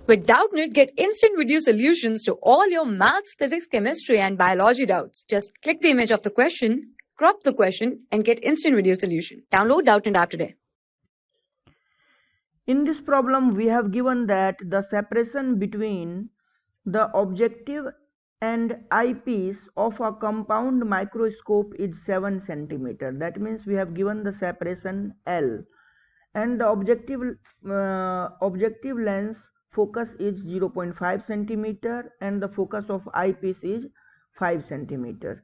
With Doubtnut, get instant video solutions to all your maths, physics, chemistry, and biology doubts. Just click the image of the question, crop the question, and get instant video solution. Download Doubtnut app today. In this problem, we have given that the separation between the objective and eyepiece of a compound microscope is 7 cm. That means we have given the separation L, and the objective lens focus is 0.5 cm and the focus of eyepiece is 5 cm.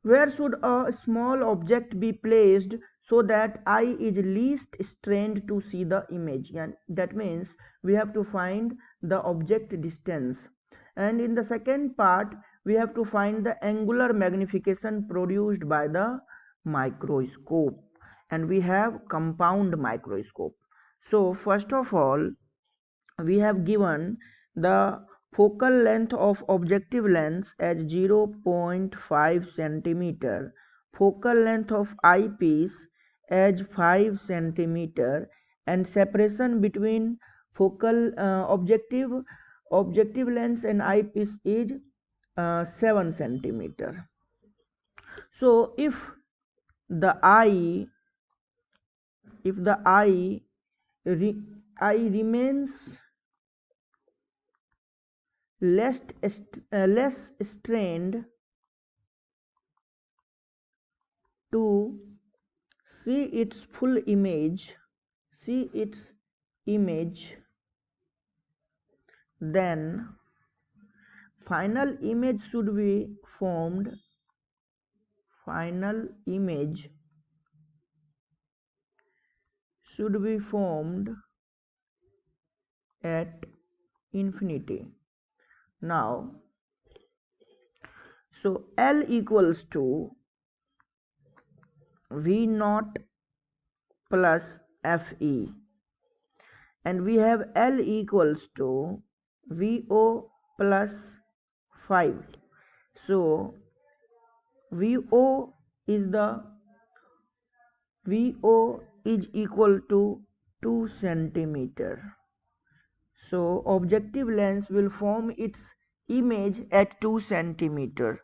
Where should a small object be placed so that eye is least strained to see the image? And that means we have to find the object distance. And in the second part, we have to find the angular magnification produced by the microscope. And we have compound microscope. So first of all, we have given the focal length of objective lens as 0.5 cm, focal length of eyepiece as 5 cm, and separation between focal objective lens and eyepiece is 7 cm. So if the eye remains less strained to see its full image, then final image should be formed at infinity. Now, so L equals to V naught plus Fe, and we have L equals to VO plus 5. So VO is equal to 2 cm. So objective lens will form its image at 2 cm.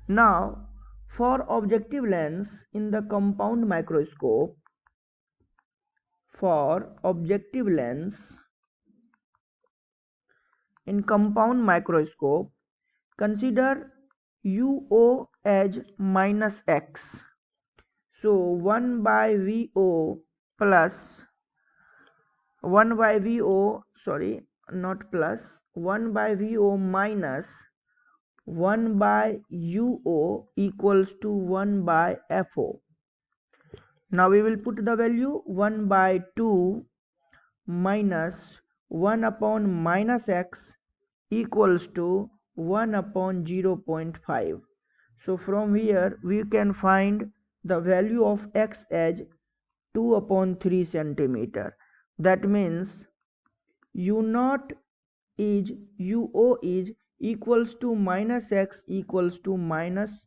Now for objective lens in the compound microscope, consider UO as minus x. So 1 by VO minus 1 by UO equals to 1 by FO. Now we will put the value 1 by 2 minus 1 upon minus x equals to 1 upon 0.5. So from here we can find the value of x as 2 upon 3 cm. That means UO is equals to minus x equals to minus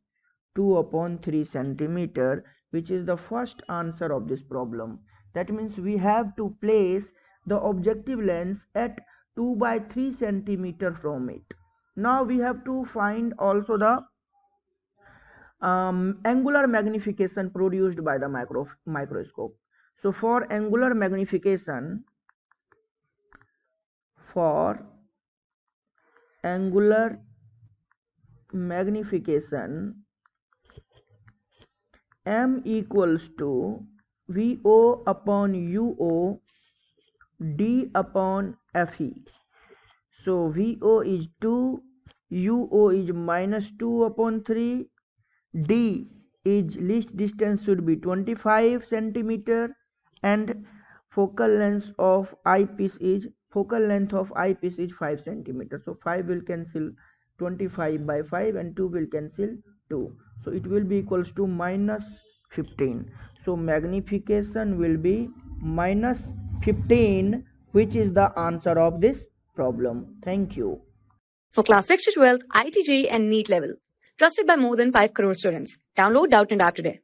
2 upon 3 cm, which is the first answer of this problem. That means we have to place the objective lens at 2 by 3 cm from it. Now we have to find also the angular magnification produced by the microscope. So for angular magnification, M equals to VO upon UO D upon Fe. So VO is 2, UO is minus 2 upon 3, D is least distance should be 25 cm, and focal length of eyepiece is 5 cm. So 5 will cancel 25 by 5 and 2 will cancel 2. So it will be equals to minus 15. So magnification will be minus 15, which is the answer of this problem. Thank you. For class 6 to 12, IIT JEE and NEET level. Trusted by more than 5 crore students. Download Doubtnut app today.